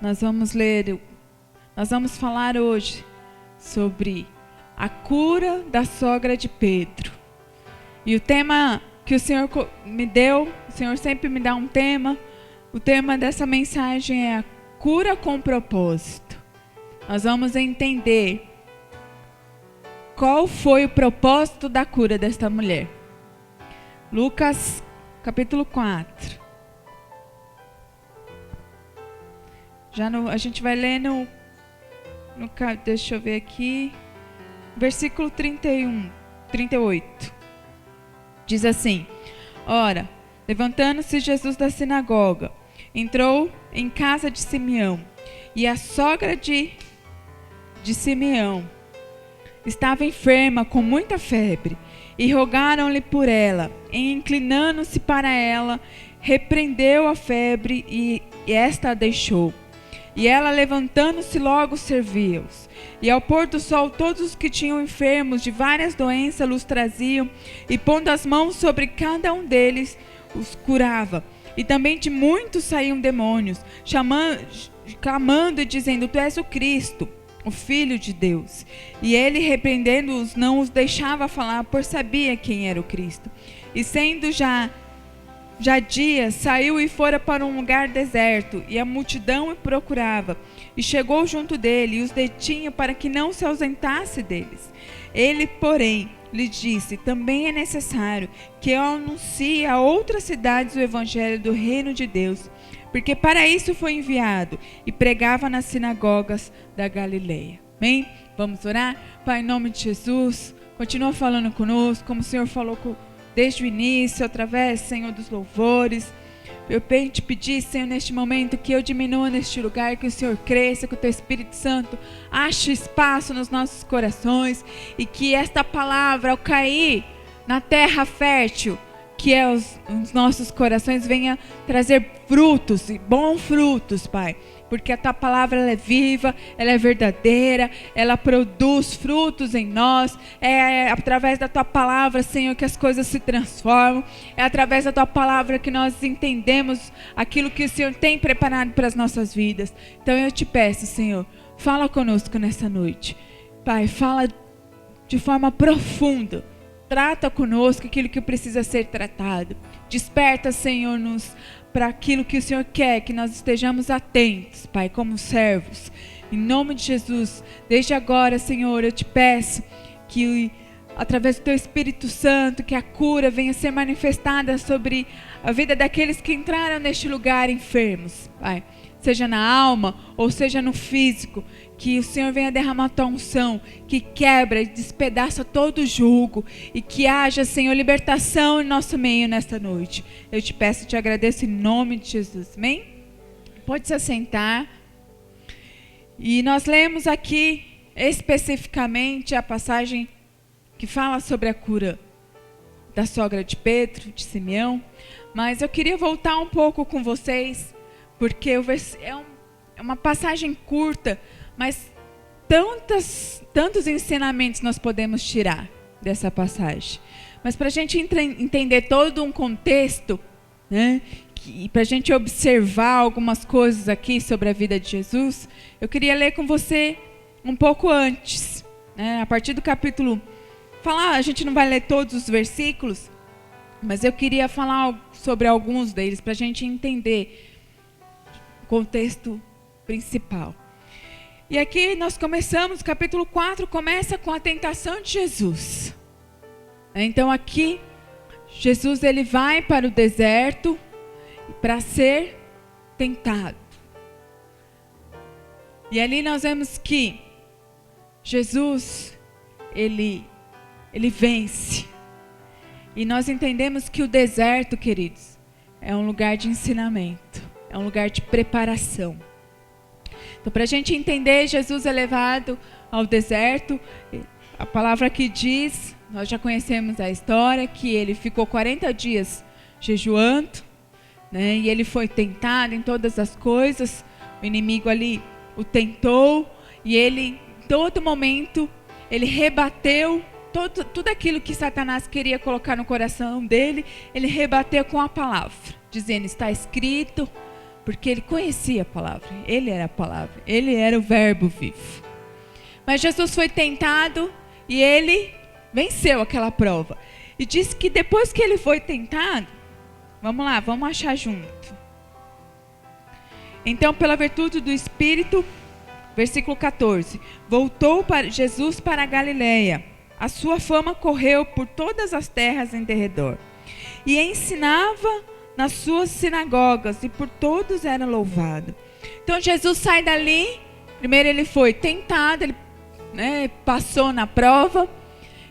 nós vamos falar hoje sobre a cura da sogra de Pedro. E o tema que o Senhor me deu, o Senhor sempre me dá um tema. O tema dessa mensagem é a cura com propósito. Nós vamos entender qual foi o propósito da cura desta mulher. Lucas capítulo 4. A gente vai ler deixa eu ver aqui, versículo 38. Diz assim: Ora, levantando-se Jesus da sinagoga, entrou em casa de Simeão, e a sogra de Simeão estava enferma com muita febre, e rogaram-lhe por ela. E inclinando-se para ela, repreendeu a febre, e esta a deixou. E ela, levantando-se, logo servia-os. E ao pôr do sol, todos os que tinham enfermos de várias doenças lhes traziam, e pondo as mãos sobre cada um deles, os curava. E também de muitos saíam demônios, clamando e dizendo: Tu és o Cristo, o Filho de Deus. E ele, repreendendo-os, não os deixava falar, por sabia quem era o Cristo. E sendo já dia, saiu e fora para um lugar deserto, e a multidão o procurava. E chegou junto dele, e os detinha para que não se ausentasse deles. Ele, porém, lhe disse: Também é necessário que eu anuncie a outras cidades o evangelho do reino de Deus, porque para isso foi enviado. E pregava nas sinagogas da Galileia. Amém? Vamos orar? Pai, em nome de Jesus, continua falando conosco, como o Senhor falou desde o início, através, Senhor, dos louvores. Eu venho te pedir, Senhor, neste momento, que eu diminua neste lugar, que o Senhor cresça, que o Teu Espírito Santo ache espaço nos nossos corações, e que esta palavra, ao cair na terra fértil, que é os nossos corações, venha trazer frutos, e bons frutos, Pai. Porque a Tua palavra, ela é viva, ela é verdadeira, ela produz frutos em nós. É através da Tua palavra, Senhor, que as coisas se transformam. É através da Tua palavra que nós entendemos aquilo que o Senhor tem preparado para as nossas vidas. Então eu te peço, Senhor, fala conosco nessa noite. Pai, fala de forma profunda. Trata conosco aquilo que precisa ser tratado. Desperta, Senhor, para aquilo que o Senhor quer, que nós estejamos atentos, Pai, como servos. Em nome de Jesus, desde agora, Senhor, eu te peço que, através do Teu Espírito Santo, que a cura venha ser manifestada sobre a vida daqueles que entraram neste lugar enfermos, Pai. Seja na alma ou seja no físico, que o Senhor venha derramar a Tua unção, que quebra e despedaça todo o jugo, e que haja, Senhor, libertação em nosso meio nesta noite. Eu te peço e te agradeço em nome de Jesus. Amém? Pode se assentar. E nós lemos aqui especificamente a passagem que fala sobre a cura da sogra de Pedro, de Simeão. Mas eu queria voltar um pouco com vocês, porque é uma passagem curta, mas tantos ensinamentos nós podemos tirar dessa passagem. Mas para a gente entender todo um contexto, né, e para a gente observar algumas coisas aqui sobre a vida de Jesus, eu queria ler com você um pouco antes, né, a partir do capítulo. A gente não vai ler todos os versículos, mas eu queria falar sobre alguns deles para a gente entender o contexto principal. E aqui nós começamos, capítulo 4 começa com a tentação de Jesus. Então aqui, Jesus ele vai para o deserto para ser tentado. E ali nós vemos que Jesus, ele vence. E nós entendemos que o deserto, queridos, é um lugar de ensinamento, é um lugar de preparação. Então, para a gente entender, Jesus é levado ao deserto. A palavra que diz, nós já conhecemos a história, que ele ficou 40 dias jejuando, né? E ele foi tentado em todas as coisas. O inimigo ali o tentou, e ele, em todo momento, ele rebateu tudo aquilo que Satanás queria colocar no coração dele. Ele rebateu com a palavra, dizendo: está escrito, porque ele conhecia a palavra, ele era a palavra, ele era o verbo vivo. Mas Jesus foi tentado e ele venceu aquela prova. E diz que depois que ele foi tentado, vamos lá, vamos achar junto. Então, pela virtude do Espírito, versículo 14, voltou Jesus para a Galileia. A sua fama correu por todas as terras em derredor. E ensinava nas suas sinagogas, e por todos era louvado. Então, Jesus sai dali. Primeiro ele foi tentado, ele passou na prova.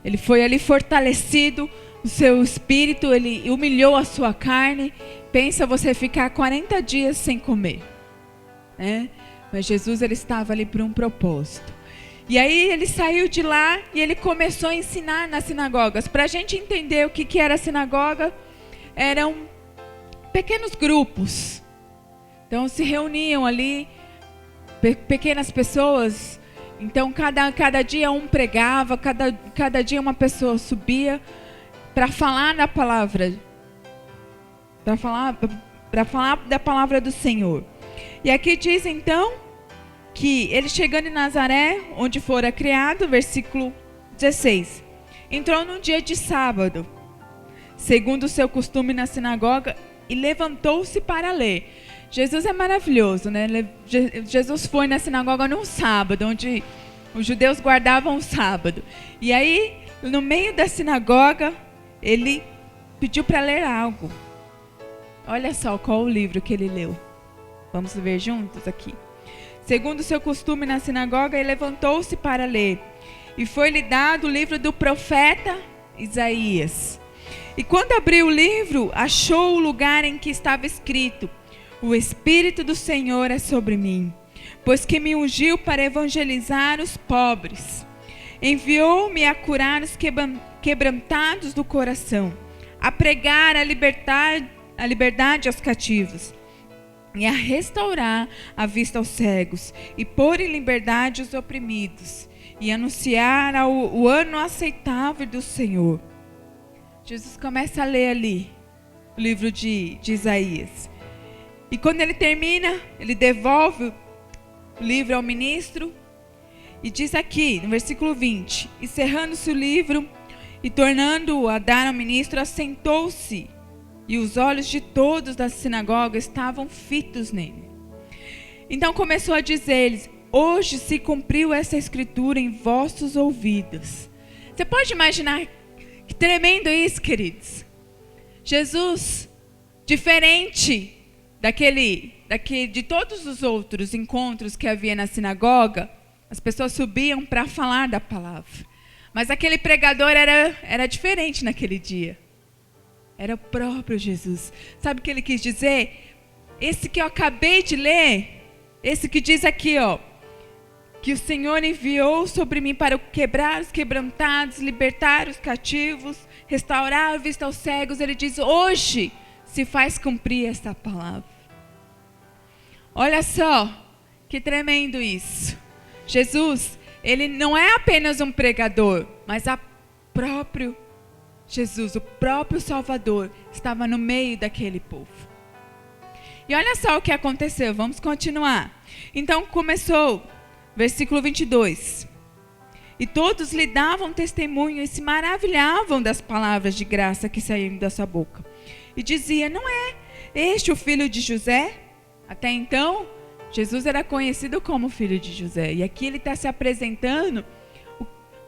Ele foi ali fortalecido, o seu espírito, ele humilhou a sua carne. Pensa você ficar 40 dias sem comer, né? Mas Jesus, ele estava ali por um propósito. E aí ele saiu de lá e ele começou a ensinar nas sinagogas. Para a gente entender o que era a sinagoga, eram pequenos grupos. Então se reuniam ali pequenas pessoas. Então cada dia um pregava, cada dia uma pessoa subia para falar da palavra, para falar da palavra do Senhor. E aqui diz então que ele chegando em Nazaré, onde fora criado, versículo 16, entrou num dia de sábado, segundo o seu costume na sinagoga, e levantou-se para ler. Jesus é maravilhoso, né? Jesus foi na sinagoga num sábado, onde os judeus guardavam o sábado. E aí, no meio da sinagoga, ele pediu para ler algo. Olha só qual o livro que ele leu. Vamos ver juntos aqui. Segundo o seu costume na sinagoga, ele levantou-se para ler. E foi-lhe dado o livro do profeta Isaías. E quando abriu o livro, achou o lugar em que estava escrito: o Espírito do Senhor é sobre mim, pois que me ungiu para evangelizar os pobres. Enviou-me a curar os quebrantados do coração, a pregar a liberdade aos cativos, e a restaurar a vista aos cegos, e pôr em liberdade os oprimidos, e anunciar o ano aceitável do Senhor. Jesus começa a ler ali o livro de Isaías. E quando ele termina, ele devolve o livro ao ministro. E diz aqui, no versículo 20, encerrando-se o livro e tornando-o a dar ao ministro, assentou-se. E os olhos de todos da sinagoga estavam fitos nele. Então começou a dizer-lhes: hoje se cumpriu essa escritura em vossos ouvidos. Você pode imaginar que tremendo isso, queridos? Jesus, diferente de todos os outros encontros que havia na sinagoga, as pessoas subiam para falar da palavra. Mas aquele pregador era diferente naquele dia. Era o próprio Jesus. Sabe o que ele quis dizer? Esse que eu acabei de ler, esse que diz aqui, ó, que o Senhor enviou sobre mim para quebrar os quebrantados, libertar os cativos, restaurar a vista aos cegos. Ele diz: hoje se faz cumprir esta palavra. Olha só, que tremendo isso. Jesus, ele não é apenas um pregador, mas o próprio Jesus, o próprio Salvador, estava no meio daquele povo. E olha só o que aconteceu, vamos continuar. Então começou, versículo 22. E todos lhe davam testemunho e se maravilhavam das palavras de graça que saíam da sua boca. E dizia: não é este o filho de José? Até então, Jesus era conhecido como filho de José. E aqui ele está se apresentando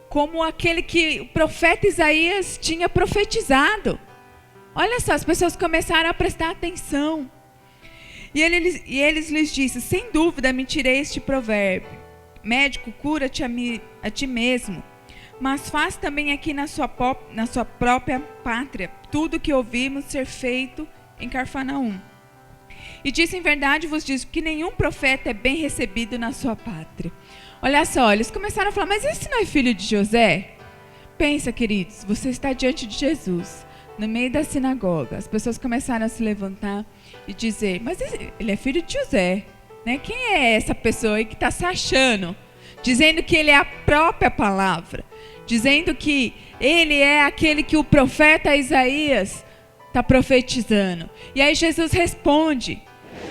como aquele que o profeta Isaías tinha profetizado. Olha só, as pessoas começaram a prestar atenção. E eles lhes disse: sem dúvida me tirei este provérbio: médico, cura-te a ti mesmo, mas faz também aqui na sua própria pátria tudo o que ouvimos ser feito em Cafarnaum. E disse: em verdade vos digo que nenhum profeta é bem recebido na sua pátria. Olha só, eles começaram a falar: mas esse não é filho de José? Pensa, queridos, você está diante de Jesus, no meio da sinagoga. As pessoas começaram a se levantar e dizer: mas ele é filho de José, né? Quem é essa pessoa aí que está se achando? Dizendo que ele é a própria palavra, dizendo que ele é aquele que o profeta Isaías está profetizando. E aí Jesus responde: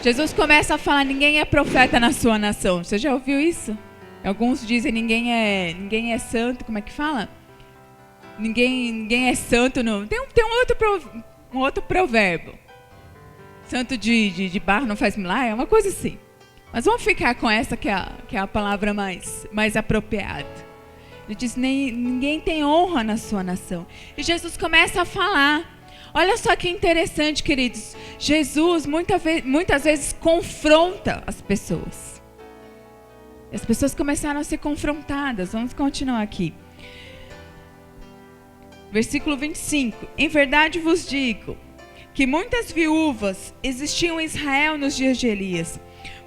Jesus começa a falar, ninguém é profeta na sua nação. Você já ouviu isso? Alguns dizem, ninguém é santo, como é que fala? Ninguém é santo. Não. Tem um outro provérbio. Santo de barro não faz milagre, é uma coisa assim. Mas vamos ficar com essa que é a palavra mais apropriada. Ele diz, ninguém tem honra na sua nação. E Jesus começa a falar. Olha só que interessante, queridos. Jesus muitas vezes confronta as pessoas. As pessoas começaram a ser confrontadas. Vamos continuar aqui. Versículo 25. Em verdade vos digo que muitas viúvas existiam em Israel nos dias de Elias,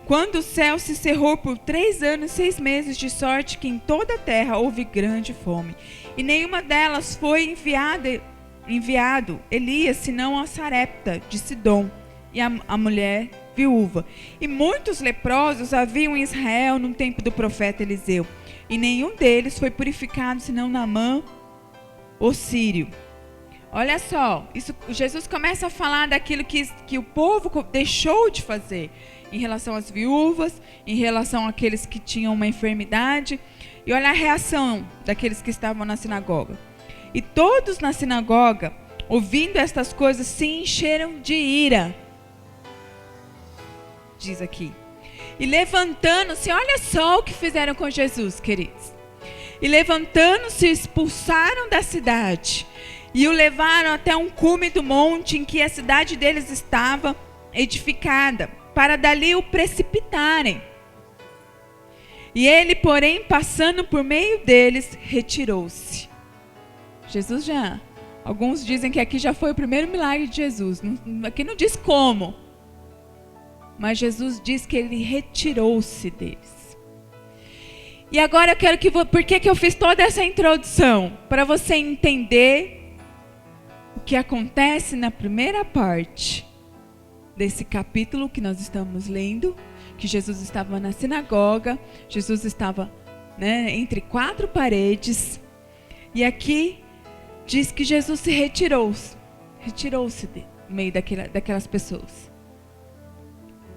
quando o céu se cerrou por 3 anos e 6 meses, de sorte que em toda a terra houve grande fome. E nenhuma delas foi enviado Elias, senão a Sarepta de Sidom, e a mulher viúva. E muitos leprosos haviam em Israel no tempo do profeta Eliseu, e nenhum deles foi purificado, senão Naamã, o sírio. Olha só, Jesus começa a falar daquilo que o povo deixou de fazer, em relação às viúvas, em relação àqueles que tinham uma enfermidade. E olha a reação daqueles que estavam na sinagoga. E todos na sinagoga, ouvindo estas coisas, se encheram de ira. Diz aqui. E levantando-se, olha só o que fizeram com Jesus, queridos. E levantando-se, expulsaram da cidade. E o levaram até um cume do monte em que a cidade deles estava edificada, para dali o precipitarem. E ele, porém, passando por meio deles, retirou-se. Jesus alguns dizem que aqui já foi o primeiro milagre de Jesus. Aqui não diz como. Mas Jesus diz que ele retirou-se deles. E agora eu quero por que eu fiz toda essa introdução? Para você entender o que acontece na primeira parte desse capítulo que nós estamos lendo, que Jesus estava na sinagoga, Jesus estava, entre 4 paredes, e aqui diz que Jesus se retirou-se do meio daquelas pessoas.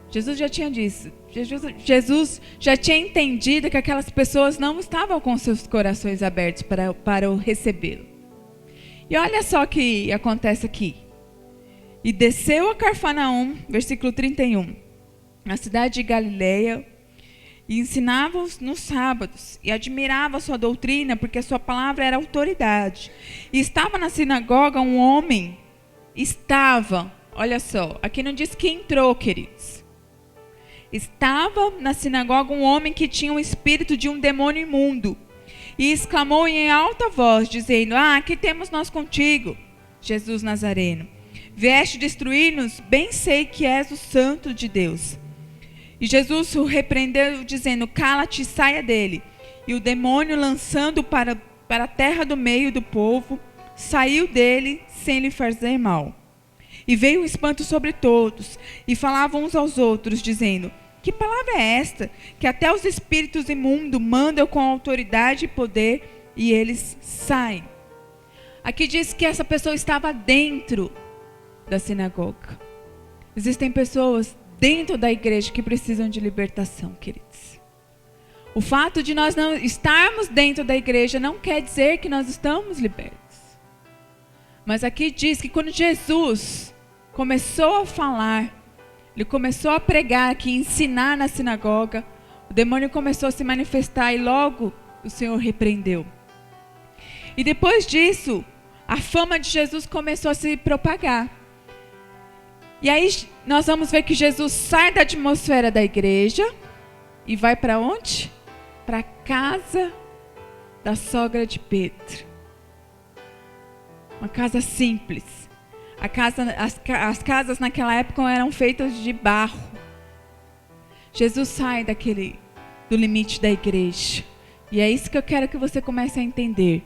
Jesus já tinha dito, Jesus já tinha entendido que aquelas pessoas não estavam com seus corações abertos para o recebê-lo. E olha só o que acontece aqui. E desceu a Cafarnaum, versículo 31, na cidade de Galileia, e ensinava nos sábados, e admirava a sua doutrina, porque a sua palavra era autoridade. E estava na sinagoga um homem, olha só, aqui não diz que entrou, queridos. Estava na sinagoga um homem que tinha um espírito de um demônio imundo, e exclamou em alta voz, dizendo, que temos nós contigo, Jesus Nazareno? Vieste destruir-nos? Bem sei que és o Santo de Deus. E Jesus o repreendeu, dizendo, cala-te e saia dele. E o demônio, lançando para a terra do meio do povo, saiu dele sem lhe fazer mal. E veio um espanto sobre todos, e falavam uns aos outros, dizendo, que palavra é esta? Que até os espíritos imundos mandam com autoridade e poder, e eles saem. Aqui diz que essa pessoa estava dentro da sinagoga. Existem pessoas dentro da igreja que precisam de libertação, queridos. O fato de nós não estarmos dentro da igreja não quer dizer que nós estamos libertos. Mas aqui diz que quando Jesus começou a falar, ele começou a pregar aqui, ensinar na sinagoga, o demônio começou a se manifestar e logo o Senhor repreendeu. E depois disso, a fama de Jesus começou a se propagar. E aí nós vamos ver que Jesus sai da atmosfera da igreja e vai para onde? Para a casa da sogra de Pedro. Uma casa simples. As casas naquela época eram feitas de barro. Jesus sai do limite da igreja. E é isso que eu quero que você comece a entender.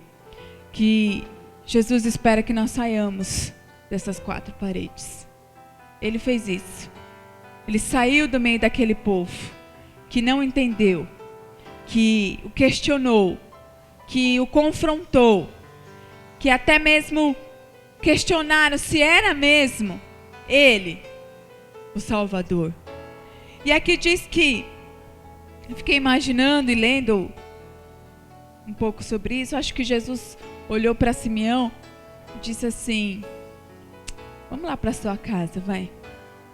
Que Jesus espera que nós saiamos dessas 4 paredes. Ele fez isso. Ele saiu do meio daquele povo que não entendeu, que o questionou, que o confrontou, que até mesmo questionaram se era mesmo ele o Salvador. E aqui diz que, eu fiquei imaginando e lendo um pouco sobre isso, acho que Jesus olhou para Simeão e disse assim: vamos lá para sua casa, vai.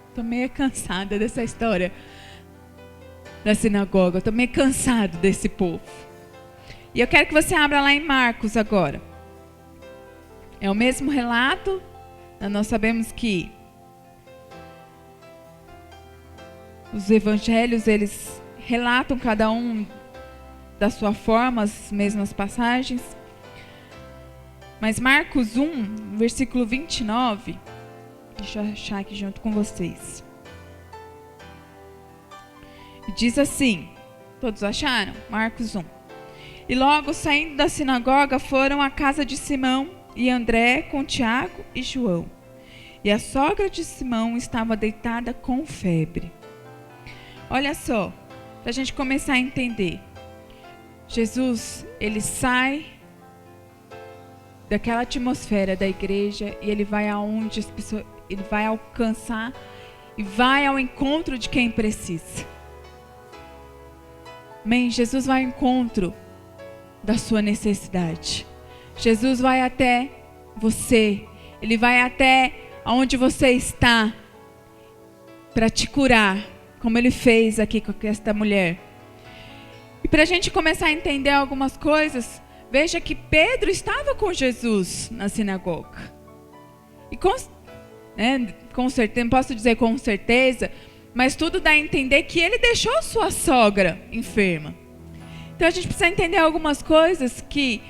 Estou meio cansada dessa história da sinagoga, estou meio cansado desse povo. E eu quero que você abra lá em Marcos agora. É o mesmo relato, nós sabemos que os evangelhos, eles relatam cada um da sua forma, as mesmas passagens. Mas Marcos 1, versículo 29, deixa eu achar aqui junto com vocês. Diz assim, todos acharam? Marcos 1. E logo saindo da sinagoga foram à casa de Simão e André com Tiago e João. E a sogra de Simão estava deitada com febre. Olha só, para a gente começar a entender. Jesus, ele sai daquela atmosfera da igreja e ele vai aonde as pessoas, ele vai alcançar e vai ao encontro de quem precisa. Amém? Jesus vai ao encontro da sua necessidade. Jesus vai até você. Ele vai até onde você está para te curar, como ele fez aqui com esta mulher. E para a gente começar a entender algumas coisas, veja que Pedro estava com Jesus na sinagoga. E com certeza, não posso dizer com certeza, mas tudo dá a entender que ele deixou sua sogra enferma. Então a gente precisa entender algumas coisas que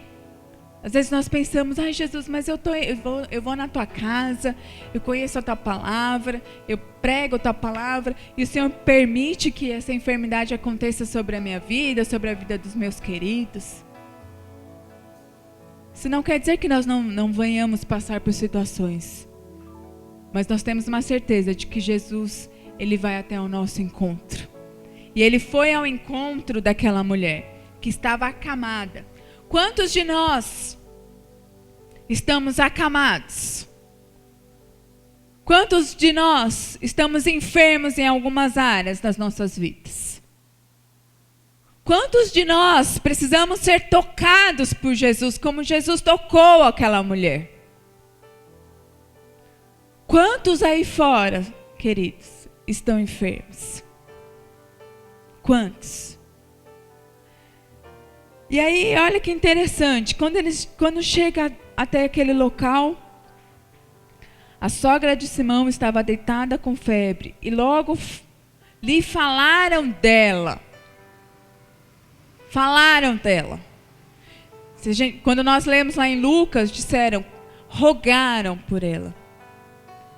às vezes nós pensamos: ai Jesus, mas eu vou na tua casa, eu conheço a tua palavra, eu prego a tua palavra, e o Senhor permite que essa enfermidade aconteça sobre a minha vida, sobre a vida dos meus queridos. Isso não quer dizer que nós não venhamos passar por situações, mas nós temos uma certeza de que Jesus, ele vai até o nosso encontro. E ele foi ao encontro daquela mulher que estava acamada. Quantos de nós estamos acamados? Quantos de nós estamos enfermos em algumas áreas das nossas vidas? Quantos de nós precisamos ser tocados por Jesus, como Jesus tocou aquela mulher? Quantos aí fora, queridos, estão enfermos? Quantos? E aí, olha que interessante, quando chega até aquele local, a sogra de Simão estava deitada com febre, e logo lhe falaram dela. Falaram dela. Quando nós lemos lá em Lucas, disseram, rogaram por ela.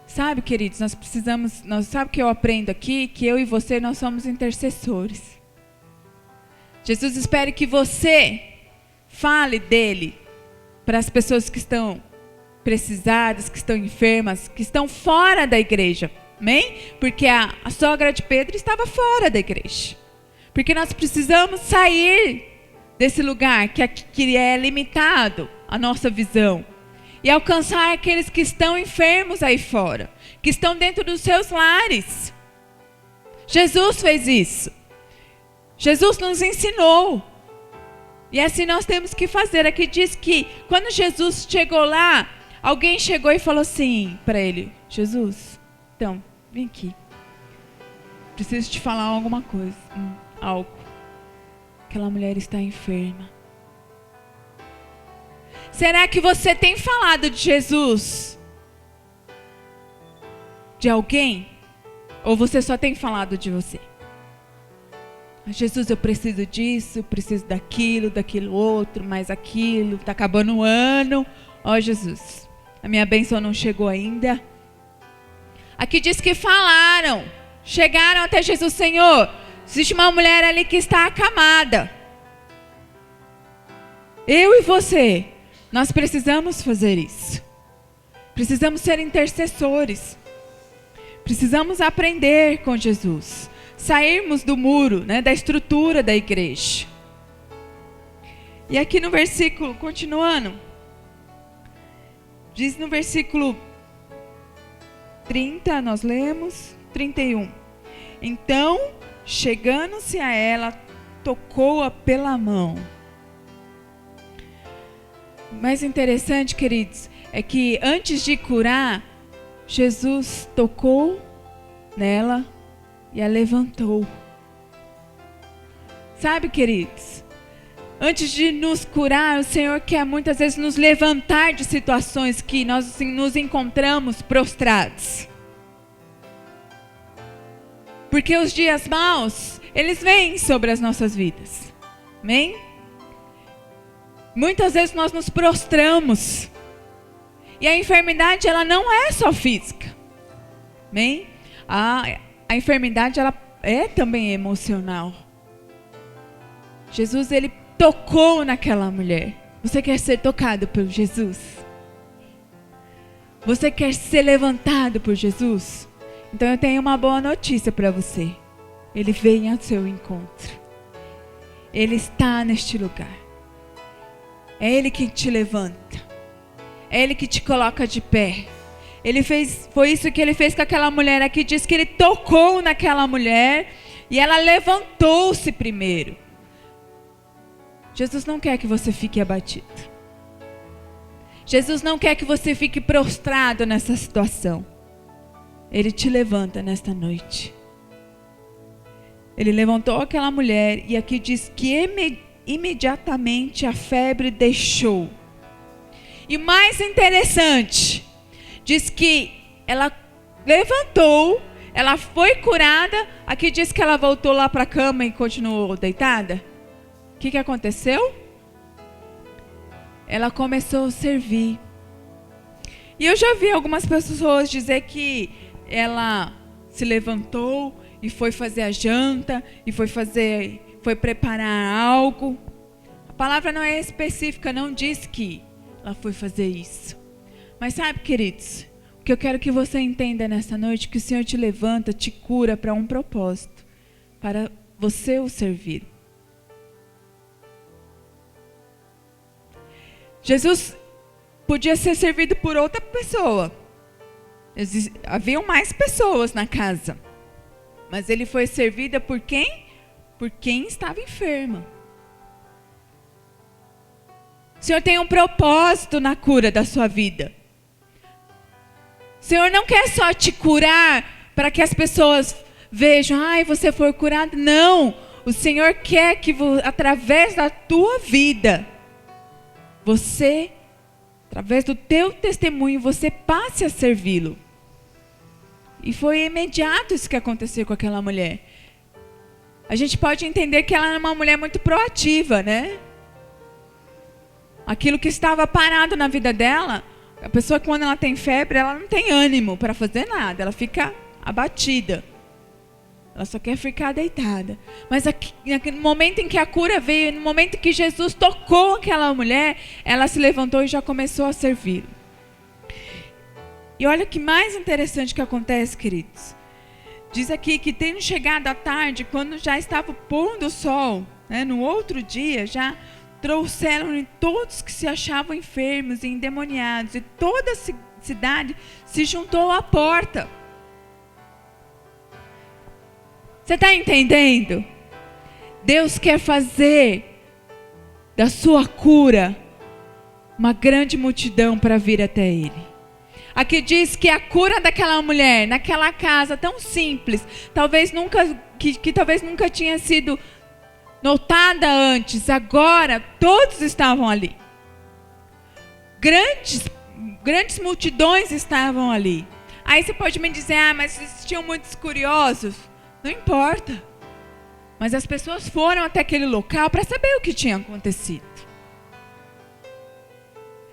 Sabe, queridos, sabe o que eu aprendo aqui? Que eu e você, nós somos intercessores. Jesus espera que você fale dele para as pessoas que estão precisadas, que estão enfermas, que estão fora da igreja. Amém? Porque a sogra de Pedro estava fora da igreja. Porque nós precisamos sair desse lugar que é limitado a nossa visão e alcançar aqueles que estão enfermos aí fora, que estão dentro dos seus lares. Jesus fez isso. Jesus nos ensinou. E assim nós temos que fazer. Aqui diz que quando Jesus chegou lá, alguém chegou e falou assim para ele: Jesus, então, vem aqui. Preciso te falar alguma coisa. Algo. Aquela mulher está enferma. Será que você tem falado de Jesus? De alguém? Ou você só tem falado de você? Jesus, eu preciso disso, preciso daquilo outro, mais aquilo. Está acabando o ano. Ó Jesus, a minha bênção não chegou ainda. Aqui diz que falaram. Chegaram até Jesus: Senhor, existe uma mulher ali que está acamada. Eu e você, nós precisamos fazer isso. Precisamos ser intercessores. Precisamos aprender com Jesus. Sairmos do muro, da estrutura da igreja. E aqui no versículo, continuando, diz no versículo 30, nós lemos, 31. Então chegando-se a ela, tocou-a pela mão. O mais interessante, queridos, é que antes de curar, Jesus tocou nela e a levantou. Sabe, queridos, antes de nos curar, o Senhor quer muitas vezes nos levantar de situações que nós nos encontramos prostrados. Porque os dias maus, eles vêm sobre as nossas vidas. Amém? Muitas vezes nós nos prostramos. E a enfermidade, ela não é só física. Amém? A enfermidade, ela é também emocional. Jesus, ele tocou naquela mulher. Você quer ser tocado por Jesus? Você quer ser levantado por Jesus? Então eu tenho uma boa notícia para você. Ele vem ao seu encontro. Ele está neste lugar. É Ele que te levanta. É Ele que te coloca de pé. Foi isso que Ele fez com aquela mulher aqui. Diz que Ele tocou naquela mulher e ela levantou-se primeiro. Jesus não quer que você fique abatido. Jesus não quer que você fique prostrado nessa situação. Ele te levanta nesta noite. Ele levantou aquela mulher e aqui diz que imediatamente a febre deixou. E mais interessante, diz que ela levantou, ela foi curada, aqui diz que ela voltou lá para a cama e continuou deitada. O que aconteceu? Ela começou a servir. E eu já vi algumas pessoas dizer que ela se levantou e foi fazer a janta, e foi preparar algo. A palavra não é específica, não diz que ela foi fazer isso. Mas sabe, queridos, o que eu quero que você entenda nessa noite, que o Senhor te levanta, te cura para um propósito, para você o servir. Jesus podia ser servido por outra pessoa. Haviam mais pessoas na casa. Mas ele foi servido por quem? Por quem estava enferma. O Senhor tem um propósito na cura da sua vida. O Senhor não quer só te curar para que as pessoas vejam, você foi curado. Não, o Senhor quer que através da tua vida, você, através do teu testemunho, você passe a servi-lo. E foi imediato isso que aconteceu com aquela mulher. A gente pode entender que ela era uma mulher muito proativa, né? Aquilo que estava parado na vida dela, a pessoa quando ela tem febre, ela não tem ânimo para fazer nada, ela fica abatida. Ela só quer ficar deitada. Mas aqui, no momento em que a cura veio, no momento que Jesus tocou aquela mulher, ela se levantou e já começou a servir. E olha que mais interessante que acontece, queridos. Diz aqui que tendo chegado à tarde, quando já estava o pôr do sol, né, no outro dia, já trouxeram todos que se achavam enfermos e endemoniados. E toda a cidade se juntou à porta. Você está entendendo? Deus quer fazer da sua cura uma grande multidão para vir até Ele. Aqui diz que a cura daquela mulher, naquela casa tão simples, talvez nunca tinha sido notada antes, agora todos estavam ali. Grandes multidões estavam ali. Aí você pode me dizer, mas existiam muitos curiosos. Não importa. Mas as pessoas foram até aquele local para saber o que tinha acontecido.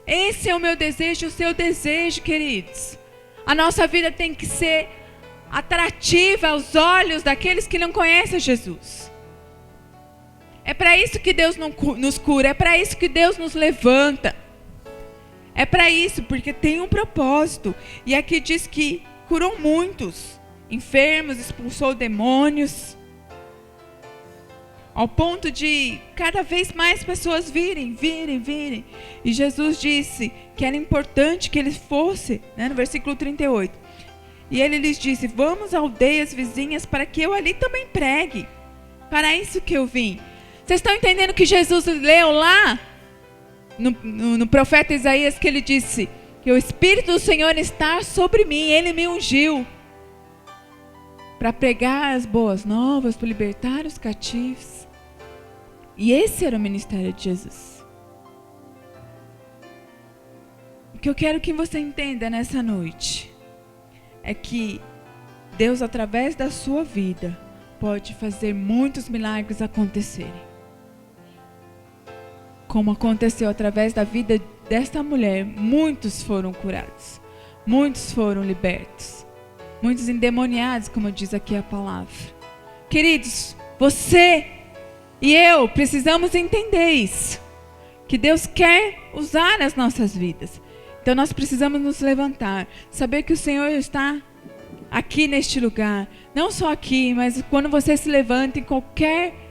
Esse é o meu desejo, o seu desejo, queridos. A nossa vida tem que ser atrativa aos olhos daqueles que não conhecem Jesus. É para isso que Deus nos cura, é para isso que Deus nos levanta. É para isso, porque tem um propósito. E aqui diz que curou muitos enfermos, expulsou demônios, ao ponto de cada vez mais pessoas virem. E Jesus disse que era importante que ele fosse, né, no versículo 38, E ele lhes disse: vamos a aldeias vizinhas para que eu ali também pregue. Para isso que eu vim. Vocês estão entendendo que Jesus leu lá no profeta Isaías, que ele disse que o Espírito do Senhor está sobre mim, ele me ungiu para pregar as boas novas, para libertar os cativos. E esse era o ministério de Jesus. O que eu quero que você entenda nessa noite é que Deus, através da sua vida, pode fazer muitos milagres acontecerem. Como aconteceu através da vida desta mulher, muitos foram curados, muitos foram libertos, muitos endemoniados, como diz aqui a palavra. Queridos, você e eu precisamos entender isso, que Deus quer usar as nossas vidas. Então nós precisamos nos levantar, saber que o Senhor está aqui neste lugar, não só aqui, mas quando você se levanta em qualquer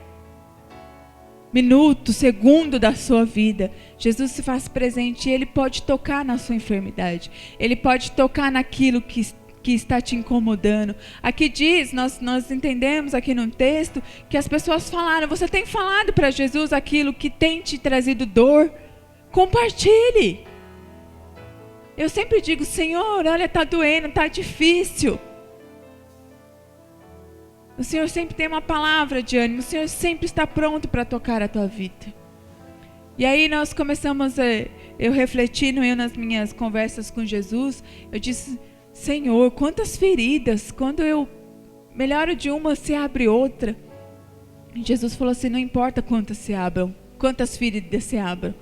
minuto, segundo da sua vida, Jesus se faz presente e Ele pode tocar na sua enfermidade, Ele pode tocar naquilo que está te incomodando. Aqui diz, nós entendemos aqui no texto, que as pessoas falaram: você tem falado para Jesus aquilo que tem te trazido dor? Compartilhe. Eu sempre digo: Senhor, olha, está doendo, está difícil. O Senhor sempre tem uma palavra de ânimo, o Senhor sempre está pronto para tocar a tua vida. E aí nós começamos, eu refletindo nas minhas conversas com Jesus, eu disse: Senhor, quantas feridas, quando eu melhoro de uma, se abre outra. E Jesus falou assim: não importa quantas se abram, quantas feridas se abram,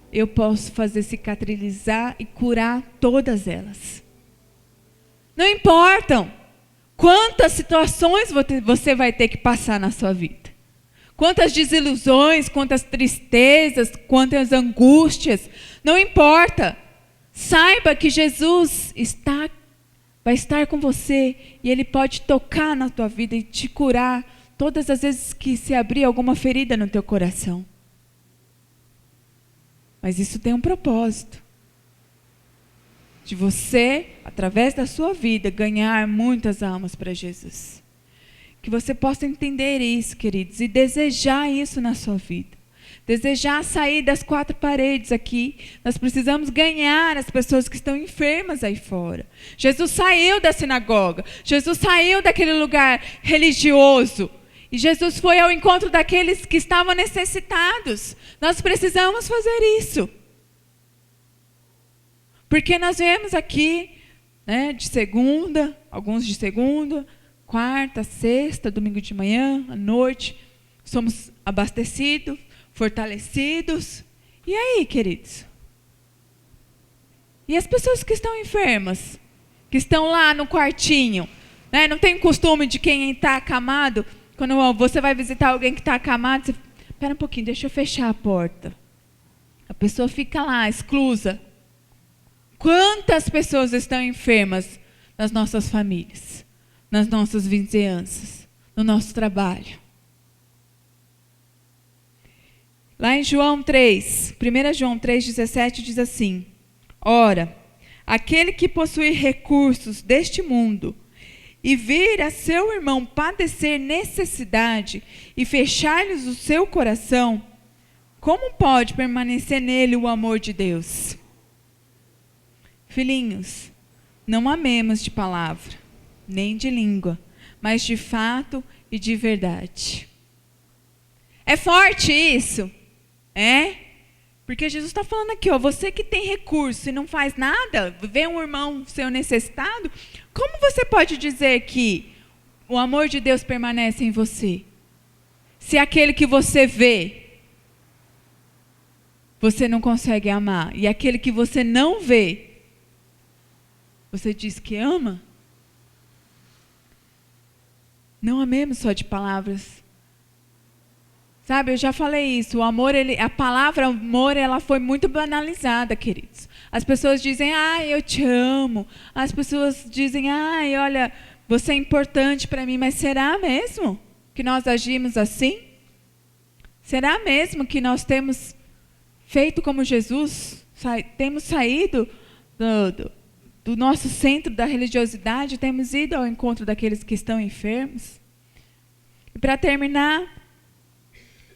eu posso fazer cicatrizar e curar todas elas. Não importam quantas situações você vai ter que passar na sua vida. Quantas desilusões, quantas tristezas, quantas angústias. Não importa. Saiba que Jesus vai estar com você. E Ele pode tocar na tua vida e te curar todas as vezes que se abrir alguma ferida no teu coração. Mas isso tem um propósito. De você, através da sua vida, ganhar muitas almas para Jesus. Que você possa entender isso, queridos, e desejar isso na sua vida. Desejar sair das quatro paredes aqui. Nós precisamos ganhar as pessoas que estão enfermas aí fora. Jesus saiu da sinagoga. Jesus saiu daquele lugar religioso. E Jesus foi ao encontro daqueles que estavam necessitados. Nós precisamos fazer isso. Porque nós viemos aqui, né, de segunda, alguns de segunda, quarta, sexta, domingo de manhã, à noite. Somos abastecidos, fortalecidos. E aí, queridos? E as pessoas que estão enfermas? Que estão lá no quartinho? Né, não tem costume de quem está acamado? Quando você vai visitar alguém que está acamado, você... Espera um pouquinho, deixa eu fechar a porta. A pessoa fica lá, exclusa. Quantas pessoas estão enfermas nas nossas famílias, nas nossas vizinhanças, no nosso trabalho? Lá em João 3, 1 João 3,17 diz assim: ora, aquele que possui recursos deste mundo e vir a seu irmão padecer necessidade e fechar-lhes o seu coração, como pode permanecer nele o amor de Deus? Filhinhos, não amemos de palavra, nem de língua, mas de fato e de verdade. É forte isso? É? Porque Jesus está falando aqui, ó, você que tem recurso e não faz nada, vê um irmão seu necessitado, como você pode dizer que o amor de Deus permanece em você? Se aquele que você vê, você não consegue amar, e aquele que você não vê, você diz que ama? Não amemos só de palavras. Sabe, eu já falei isso, o amor, a palavra amor, ela foi muito banalizada, queridos. As pessoas dizem: eu te amo. As pessoas dizem: olha, você é importante para mim. Mas será mesmo que nós agimos assim? Será mesmo que nós temos feito como Jesus? Temos saído do nosso centro da religiosidade, temos ido ao encontro daqueles que estão enfermos? E para terminar,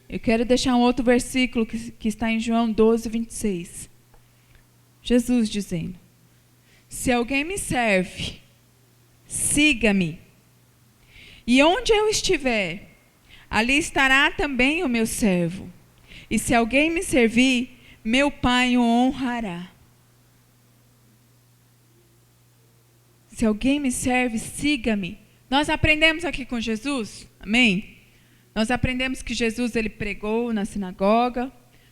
eu quero deixar um outro versículo que está em João 12, 26. Jesus dizendo: se alguém me serve, siga-me. E onde eu estiver, ali estará também o meu servo. E se alguém me servir, meu Pai o honrará. Se alguém me serve, siga-me. Nós aprendemos aqui com Jesus, amém? Nós aprendemos que Jesus ele pregou na sinagoga.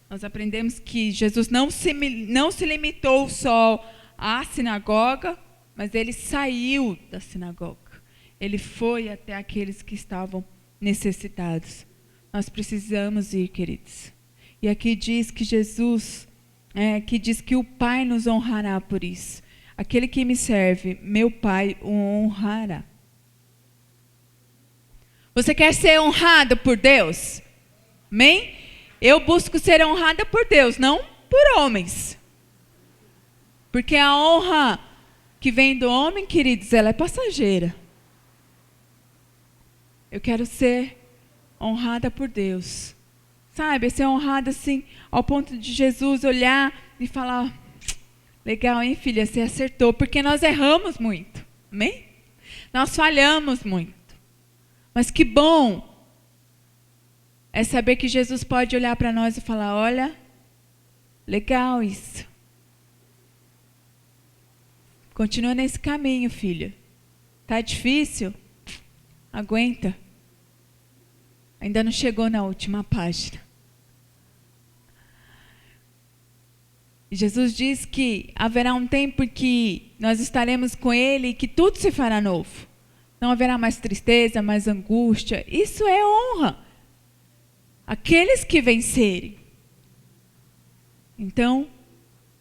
Nós aprendemos que Jesus não se limitou só à sinagoga, mas ele saiu da sinagoga. Ele foi até aqueles que estavam necessitados. Nós precisamos ir, queridos. E aqui diz que Jesus, que diz que o Pai nos honrará por isso. Aquele que me serve, meu Pai o honrará. Você quer ser honrado por Deus? Amém? Eu busco ser honrada por Deus, não por homens. Porque a honra que vem do homem, queridos, ela é passageira. Eu quero ser honrada por Deus. Sabe, ser honrada assim, ao ponto de Jesus olhar e falar: legal, hein, filha, você acertou. Porque nós erramos muito, amém? Nós falhamos muito. Mas que bom é saber que Jesus pode olhar para nós e falar: olha, legal isso. Continua nesse caminho, filha. Tá difícil? Aguenta. Ainda não chegou na última página. E Jesus diz que haverá um tempo em que nós estaremos com Ele e que tudo se fará novo. Não haverá mais tristeza, mais angústia. Isso é honra. Aqueles que vencerem. Então,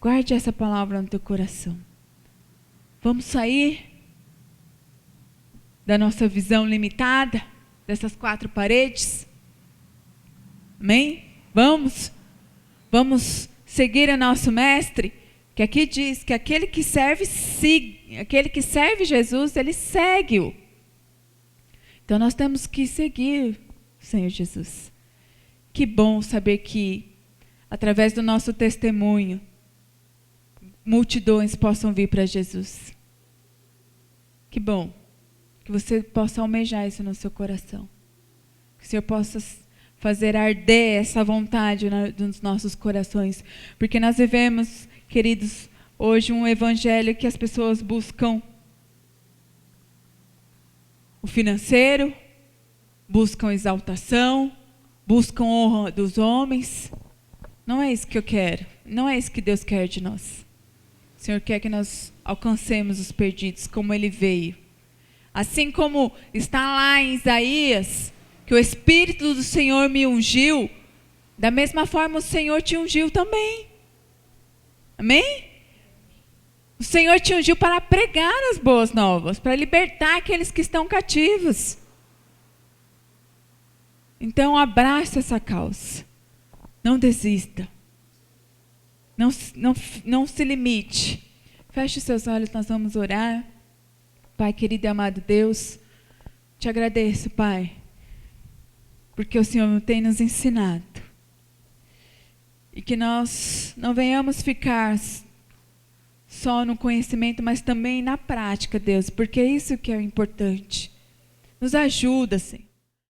guarde essa palavra no teu coração. Vamos sair da nossa visão limitada, dessas 4 paredes. Amém? Vamos seguir o nosso mestre, que aqui diz que aquele que serve Jesus, ele segue-o. Então nós temos que seguir o Senhor Jesus. Que bom saber que, através do nosso testemunho, multidões possam vir para Jesus. Que bom que você possa almejar isso no seu coração. Que o Senhor possa fazer arder essa vontade nos nossos corações. Porque nós vivemos, queridos, hoje um evangelho que as pessoas buscam o financeiro, buscam exaltação, buscam honra dos homens. Não é isso que eu quero. Não é isso que Deus quer de nós. O Senhor quer que nós alcancemos os perdidos como Ele veio. Assim como está lá em Isaías, que o Espírito do Senhor me ungiu, da mesma forma o Senhor te ungiu também. Amém? O Senhor te ungiu para pregar as boas novas, para libertar aqueles que estão cativos. Então abrace essa causa. Não desista. Não se limite. Feche os seus olhos, nós vamos orar. Pai querido e amado Deus, te agradeço, Pai, porque o Senhor tem nos ensinado. E que nós não venhamos ficar só no conhecimento, mas também na prática, Deus, porque é isso que é importante. Nos ajuda, Senhor.